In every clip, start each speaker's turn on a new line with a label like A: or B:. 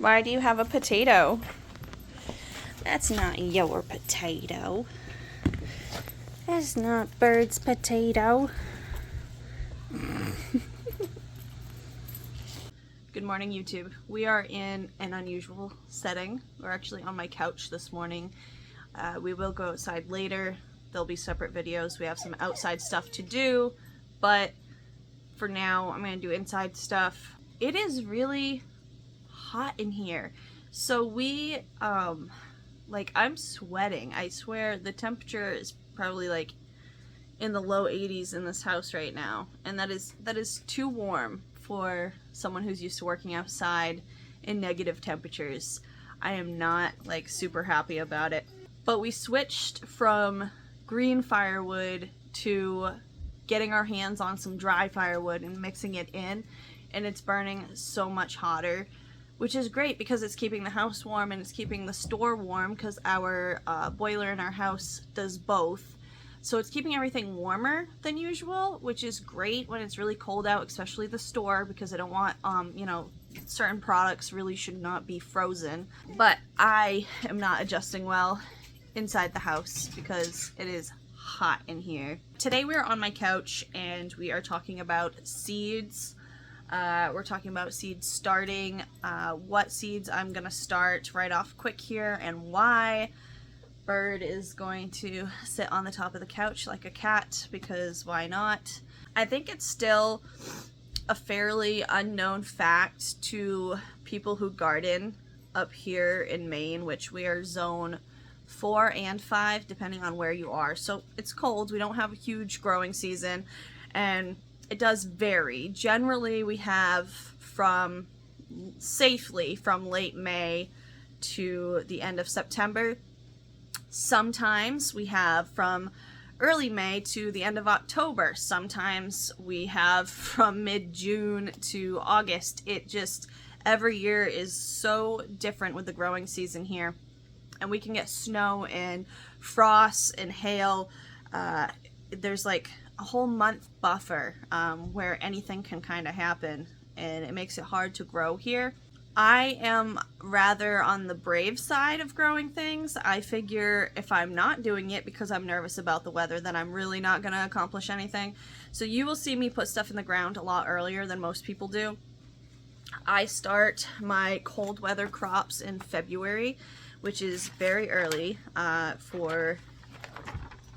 A: Why do you have a potato? That's not your potato. That's not Bird's potato. Good morning, YouTube. We are in an unusual setting. We're actually on my couch this morning. We will go outside later. There'll be separate videos. We have some outside stuff to do, but for now, I'm going to do inside stuff. It is really hot in here. So we, I'm sweating. I swear the temperature is probably like in the low 80s in this house right now. And that is too warm for someone who's used to working outside in negative temperatures. I am not like super happy about it. But we switched from green firewood to getting our hands on some dry firewood and mixing it in, and it's burning so much hotter, which is great because it's keeping the house warm and it's keeping the store warm because our boiler in our house does both. So it's keeping everything warmer than usual, which is great when it's really cold out, especially the store, because I don't want, certain products really should not be frozen. But I am not adjusting well inside the house because it is hot in here. Today we're on my couch and we are talking about seeds. We're talking about seeds starting, what seeds I'm gonna start right off quick here and why. Bird is going to sit on the top of the couch like a cat because why not? I think it's still a fairly unknown fact to people who garden up here in Maine, which we are zone 4 and 5 depending on where you are. So it's cold, we don't have a huge growing season, and it does vary. Generally we have safely from late May to the end of September. Sometimes we have from early May to the end of October. Sometimes we have from mid-June to August. It just, every year is so different with the growing season here. And we can get snow and frost and hail. There's like a whole month buffer where anything can kind of happen, and it makes it hard to grow here. I am rather on the brave side of growing things. I figure if I'm not doing it because I'm nervous about the weather, then I'm really not going to accomplish anything. So you will see me put stuff in the ground a lot earlier than most people do. I start my cold weather crops in February, which is very early for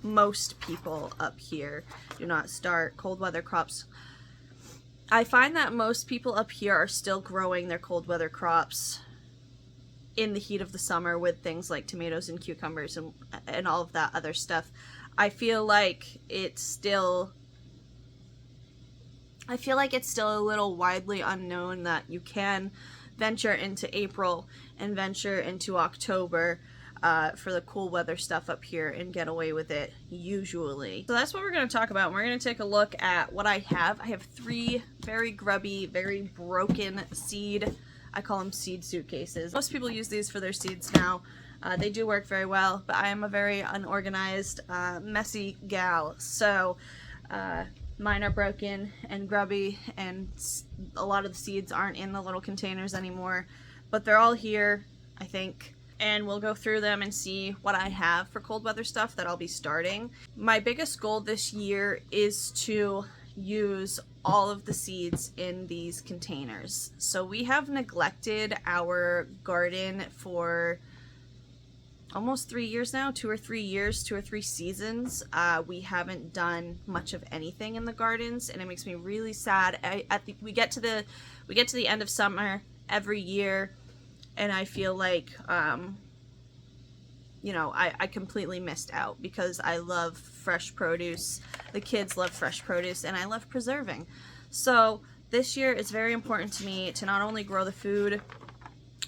A: most people up here. Do not start cold weather crops. I find that most people up here are still growing their cold weather crops in the heat of the summer with things like tomatoes and cucumbers and all of that other stuff. I feel like it's still a little widely unknown that you can venture into April and venture into October for the cool weather stuff up here and get away with it usually. So that's what we're going to talk about. We're going to take a look at what I have. I have 3 very grubby, very broken seed, I call them seed suitcases. Most people use these for their seeds now. They do work very well, but I am a very unorganized, messy gal. So mine are broken and grubby, and a lot of the seeds aren't in the little containers anymore, but they're all here, I think. And we'll go through them and see what I have for cold weather stuff that I'll be starting. My biggest goal this year is to use all of the seeds in these containers. So we have neglected our garden for almost 3 years now, 2 or 3 seasons. We haven't done much of anything in the gardens, and it makes me really sad. We get to the end of summer every year, and I feel like, I completely missed out because I love fresh produce. The kids love fresh produce, and I love preserving. So this year it's very important to me to not only grow the food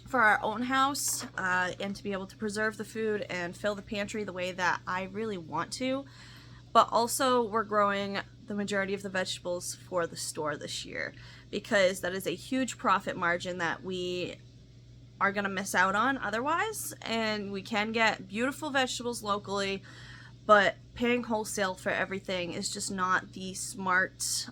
A: for our own house and to be able to preserve the food and fill the pantry the way that I really want to, but also we're growing the majority of the vegetables for the store this year because that is a huge profit margin that we are going to miss out on otherwise. And we can get beautiful vegetables locally, but paying wholesale for everything is just not the smart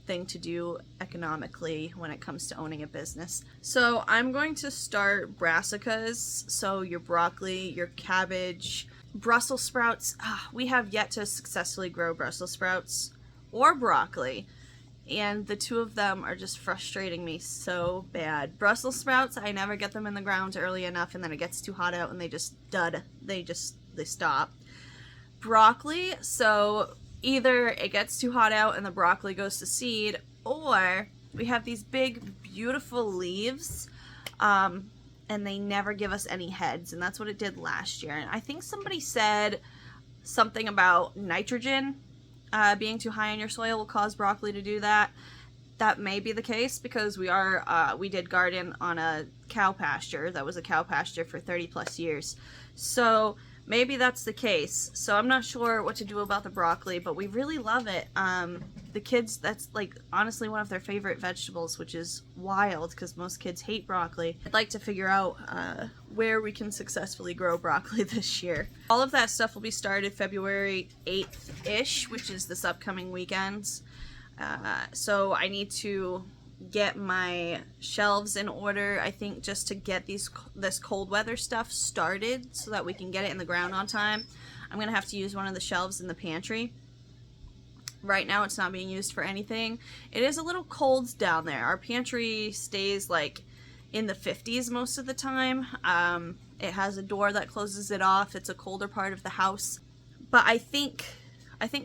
A: thing to do economically when it comes to owning a business. So I'm going to start brassicas, so your broccoli, your cabbage, Brussels sprouts. We have yet to successfully grow Brussels sprouts or broccoli, and the two of them are just frustrating me so bad. Brussels sprouts, I never get them in the ground early enough, and then it gets too hot out and they just dud. They stop. Broccoli, so either it gets too hot out and the broccoli goes to seed, or we have these big beautiful leaves, and they never give us any heads, and that's what it did last year. And I think somebody said something about nitrogen being too high in your soil will cause broccoli to do that. That may be the case, because we did garden on a cow pasture that was a cow pasture for 30 plus years, so maybe that's the case. So I'm not sure what to do about the broccoli, but we really love it. The kids, that's like honestly one of their favorite vegetables, which is wild because most kids hate broccoli. I'd like to figure out where we can successfully grow broccoli this year. All of that stuff will be started February 8th-ish, which is this upcoming weekend. So I need to get my shelves in order, I think, just to get this cold weather stuff started so that we can get it in the ground on time. I'm gonna have to use one of the shelves in the pantry. Right now it's not being used for anything. It is a little cold down there. Our pantry stays like in the 50s most of the time. It has a door that closes it off. It's a colder part of the house, but I think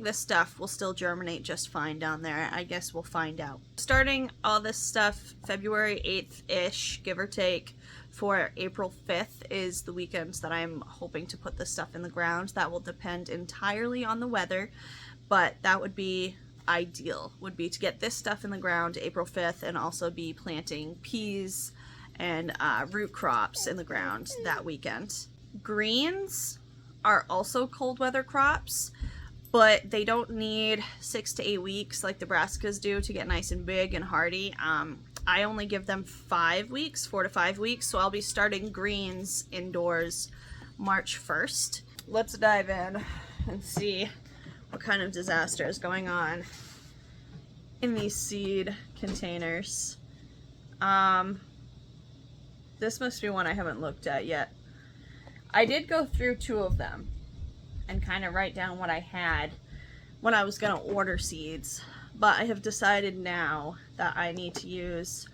A: this stuff will still germinate just fine down there. I guess we'll find out. Starting all this stuff February 8th-ish, give or take, for April 5th is the weekends that I'm hoping to put this stuff in the ground. That will depend entirely on the weather, but that would be ideal, would be to get this stuff in the ground April 5th and also be planting peas and root crops in the ground that weekend. Greens are also cold weather crops, but they don't need 6 to 8 weeks like the brassicas do to get nice and big and hardy. I only give them 5 weeks, 4 to 5 weeks, so I'll be starting greens indoors March 1st. Let's dive in and see what kind of disaster is going on in these seed containers. This must be one I haven't looked at yet. I did go through 2 of them and kind of write down what I had when I was going to order seeds, but I have decided now that I need to use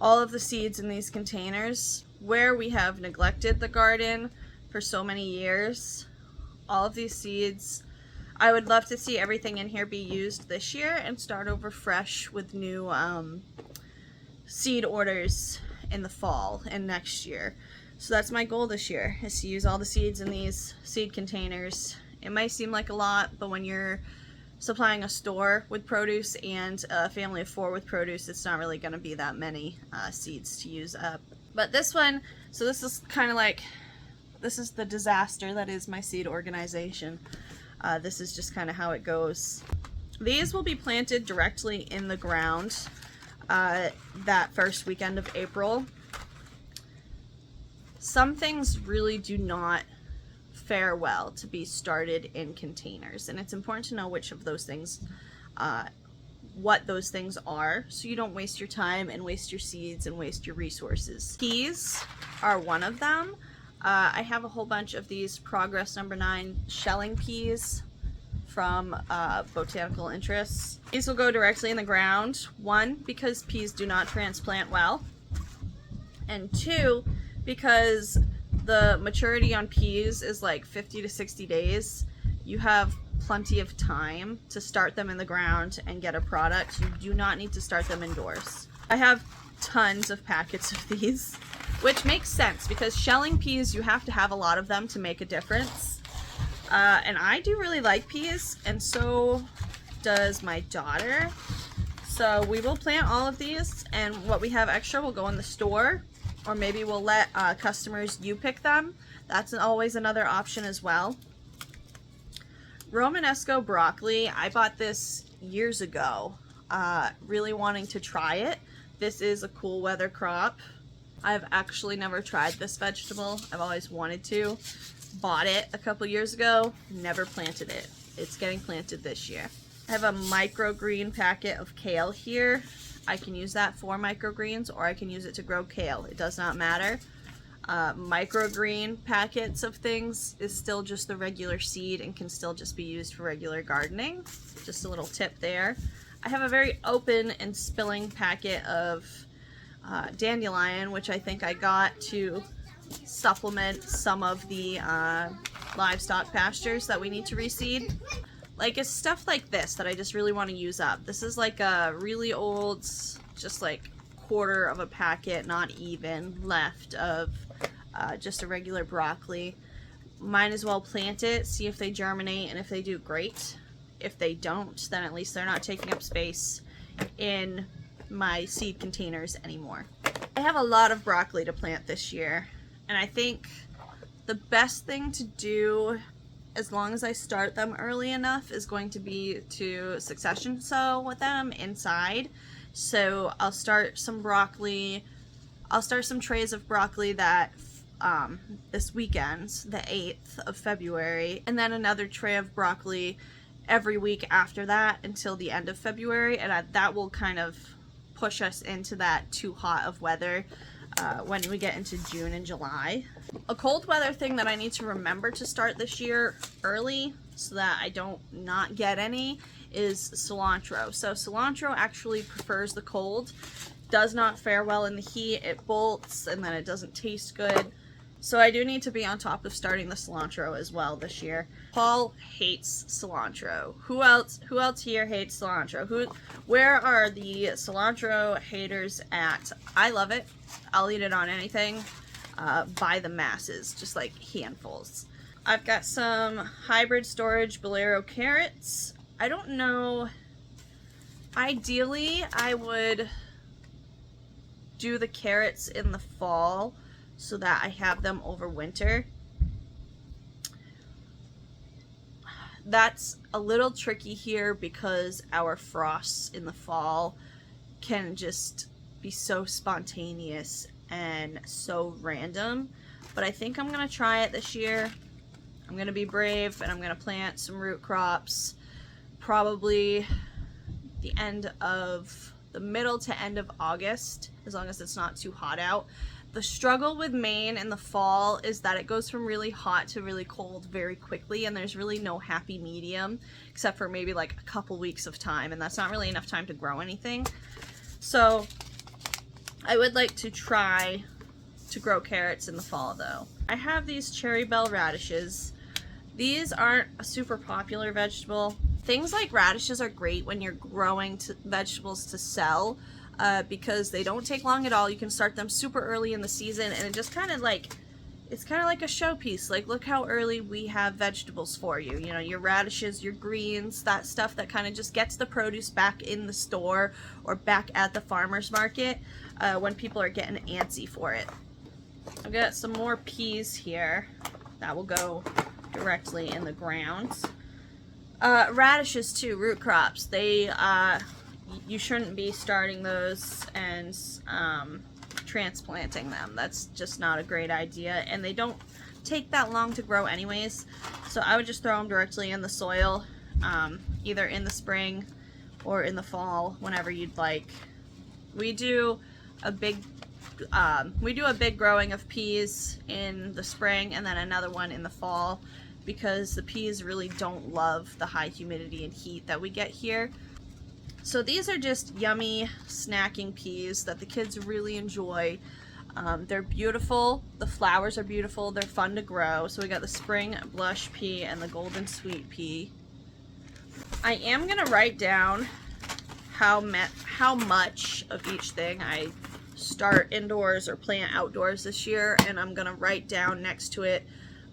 A: all of the seeds in these containers where we have neglected the garden for so many years. All of these seeds, I would love to see everything in here be used this year and start over fresh with new seed orders in the fall and next year. So that's my goal this year, is to use all the seeds in these seed containers. It might seem like a lot, but when you're supplying a store with produce and a family of 4 with produce, it's not really going to be that many seeds to use up. But this one, so this is kind of like, this is the disaster that is my seed organization. This is just kind of how it goes. These will be planted directly in the ground that first weekend of April. Some things really do not fare well to be started in containers, and it's important to know which of those things, what those things are, so you don't waste your time and waste your seeds and waste your resources. Peas are one of them. I have a whole bunch of these Progress number 9 shelling peas from Botanical Interests. These will go directly in the ground. 1, because peas do not transplant well, and 2, because the maturity on peas is like 50 to 60 days. You have plenty of time to start them in the ground and get a product. You do not need to start them indoors. I have tons of packets of these, which makes sense because shelling peas, you have to have a lot of them to make a difference. And I do really like peas, and so does my daughter. So we will plant all of these, and what we have extra will go in the store, or maybe we'll let customers pick them. That's always another option as well. Romanesco broccoli, I bought this years ago, really wanting to try it. This is a cool weather crop. I've actually never tried this vegetable. I've always wanted to. Bought it a couple years ago, never planted it. It's getting planted this year. I have a microgreen packet of kale here. I can use that for microgreens, or I can use it to grow kale. It does not matter. Microgreen packets of things is still just the regular seed and can still just be used for regular gardening. Just a little tip there. I have a very open and spilling packet of dandelion, which I think I got to supplement some of the livestock pastures that we need to reseed. Like, it's stuff like this that I just really want to use up. This is like a really old, just like quarter of a packet, not even, left of just a regular broccoli. Might as well plant it, see if they germinate, and if they do, great. If they don't, then at least they're not taking up space in my seed containers anymore. I have a lot of broccoli to plant this year, and I think the best thing to do, as long as I start them early enough, is going to be to succession sow with them inside. So I'll start some broccoli. I'll start some trays of broccoli that this weekend, the 8th of February, and then another tray of broccoli every week after that until the end of February, and that will kind of push us into that too hot of weather when we get into June and July. A cold weather thing that I need to remember to start this year early so that I don't not get any is cilantro. So cilantro actually prefers the cold, does not fare well in the heat. It bolts and then it doesn't taste good. So I do need to be on top of starting the cilantro as well this year. Paul hates cilantro. Who else here hates cilantro? Where are the cilantro haters at? I love it. I'll eat it on anything by the masses, just like handfuls. I've got some hybrid storage Bolero carrots. I don't know. Ideally, I would do the carrots in the fall so that I have them over winter. That's a little tricky here because our frosts in the fall can just be so spontaneous and so random. But I think I'm gonna try it this year. I'm gonna be brave and I'm gonna plant some root crops probably the middle to end of August, as long as it's not too hot out. The struggle with Maine in the fall is that it goes from really hot to really cold very quickly, and there's really no happy medium except for maybe like a couple weeks of time, and that's not really enough time to grow anything. So I would like to try to grow carrots in the fall though. I have these cherry bell radishes. These aren't a super popular vegetable. Things like radishes are great when you're growing vegetables to sell. Because they don't take long at all. You can start them super early in the season, and it just kind of like, it's kind of like a showpiece. Like, look how early we have vegetables for you. You know, your radishes, your greens, that stuff that kind of just gets the produce back in the store or back at the farmer's market when people are getting antsy for it. I've got some more peas here that will go directly in the ground. Radishes too, root crops. They, you shouldn't be starting those and transplanting them. That's just not a great idea, and they don't take that long to grow anyways. So I would just throw them directly in the soil, either in the spring or in the fall, whenever you'd like. We do a big growing of peas in the spring and then another one in the fall, because the peas really don't love the high humidity and heat that we get here. So these are just yummy snacking peas that the kids really enjoy. They're beautiful. The flowers are beautiful. They're fun to grow. So we got the spring blush pea and the golden sweet pea. I am going to write down how much of each thing I start indoors or plant outdoors this year, and I'm going to write down next to it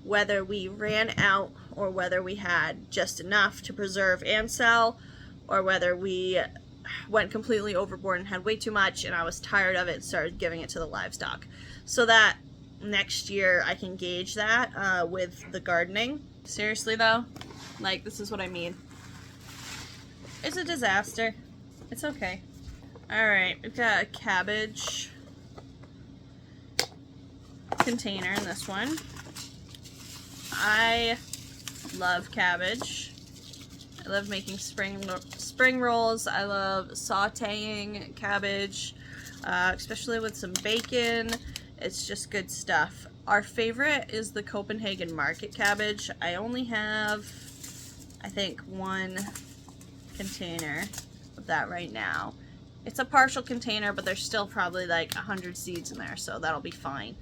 A: whether we ran out or whether we had just enough to preserve and sell, or whether we went completely overboard and had way too much and I was tired of it and started giving it to the livestock. So that next year I can gauge that with the gardening. Seriously though, like, this is what I mean. It's a disaster. It's okay. Alright, we've got a cabbage container in this one. I love cabbage. I love making spring rolls. I love sauteing cabbage, especially with some bacon. It's just good stuff. Our favorite is the Copenhagen market cabbage. I only have, I think, one container of that right now. It's a partial container, but there's still probably like 100 seeds in there, so that'll be fine.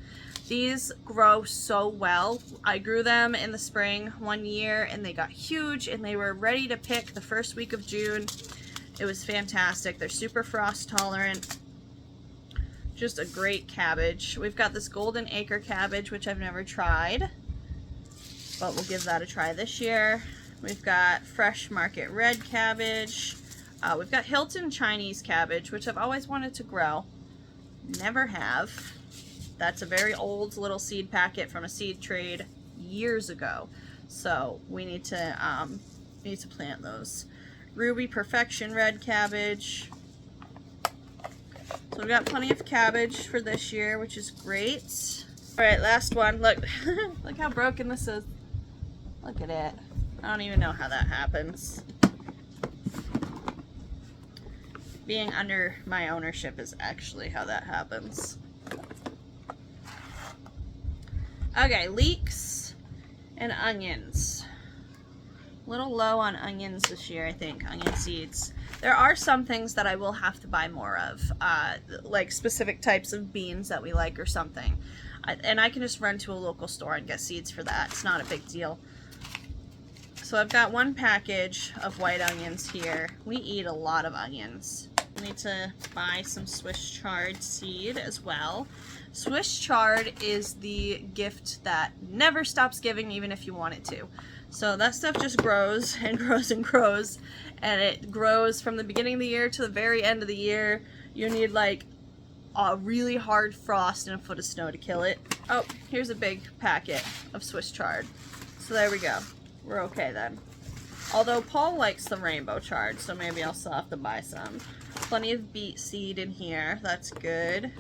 A: These grow so well. I grew them in the spring one year and they got huge and they were ready to pick the first week of June. It was fantastic. They're super frost tolerant. Just a great cabbage. We've got this Golden Acre cabbage, which I've never tried, but we'll give that a try this year. We've got Fresh Market Red cabbage. We've got Hilton Chinese cabbage, which I've always wanted to grow. Never have. That's a very old little seed packet from a seed trade years ago. So we need to plant those. Ruby Perfection red cabbage. So we've got plenty of cabbage for this year, which is great. All right, last one. Look, look how broken this is. Look at it. I don't even know how that happens. Being under my ownership is actually how that happens. Okay, leeks and onions. A little low on onions this year, I think, onion seeds. There are some things that I will have to buy more of, like specific types of beans that we like or something. And I can just run to a local store and get seeds for that. It's not a big deal. So I've got one package of white onions here. We eat a lot of onions. We need to buy some Swiss chard seed as well. Swiss chard is the gift that never stops giving, even if you want it to. So that stuff just grows and grows and grows, and it grows from the beginning of the year to the very end of the year. You need like a really hard frost and a foot of snow to kill it. Oh, here's a big packet of Swiss chard. So there we go. We're okay then. Although Paul likes the rainbow chard, so maybe I'll still have to buy some. Plenty of beet seed in here. That's good.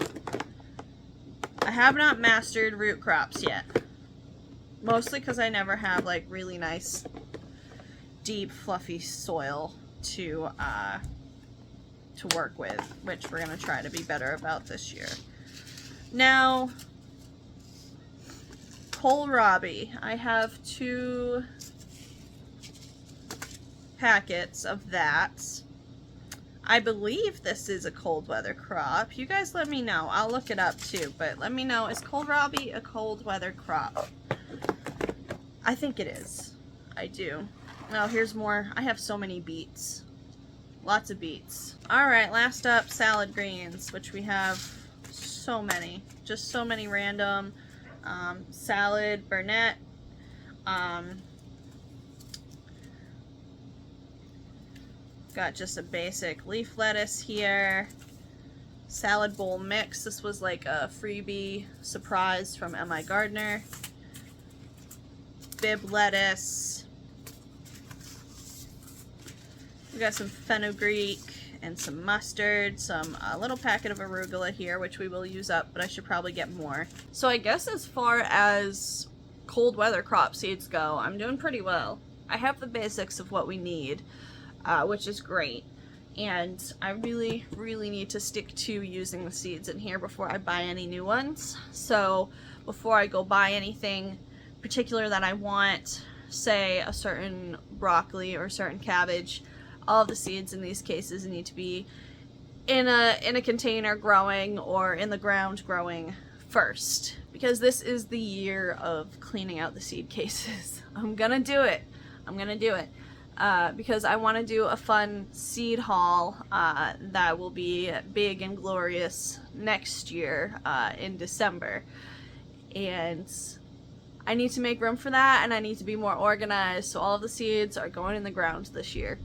A: I have not mastered root crops yet. Mostly because I never have like really nice, deep, fluffy soil to work with, which we're going to try to be better about this year. Now, kohlrabi. I have 2 packets of that. I believe this is a cold weather crop. You guys let me know. I'll look it up too, but let me know, is kohlrabi a cold weather crop? I think it is. I do. Oh, here's more. I have so many beets. Lots of beets. Alright, last up, salad greens, which we have so many. Just so many random. Salad, Burnett. Got just a basic leaf lettuce here. Salad bowl mix. This was like a freebie surprise from M.I. Gardner. Bib lettuce. We got some fenugreek and some mustard, a little packet of arugula here, which we will use up, but I should probably get more. So I guess as far as cold weather crop seeds go, I'm doing pretty well. I have the basics of what we need. Which is great, and I really need to stick to using the seeds in here before I buy any new ones. So before I go buy anything particular that I want, say a certain broccoli or a certain cabbage, all of the seeds in these cases need to be in a container growing or in the ground growing first, because this is the year of cleaning out the seed cases. I'm gonna do it. Because I want to do a fun seed haul that will be big and glorious next year in December. And I need to make room for that, and I need to be more organized, so all of the seeds are going in the ground this year.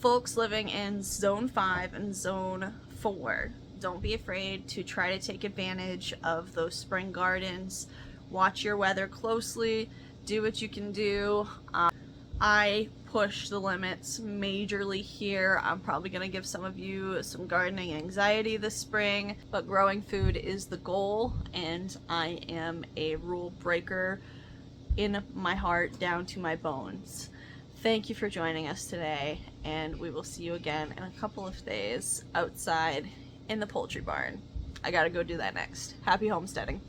A: Folks living in Zone 5 and Zone 4, don't be afraid to try to take advantage of those spring gardens. Watch your weather closely. Do what you can do. I push the limits majorly here. I'm probably going to give some of you some gardening anxiety this spring, but growing food is the goal, and I am a rule breaker in my heart down to my bones. Thank you for joining us today, and we will see you again in a couple of days outside in the poultry barn. I gotta go do that next. Happy homesteading.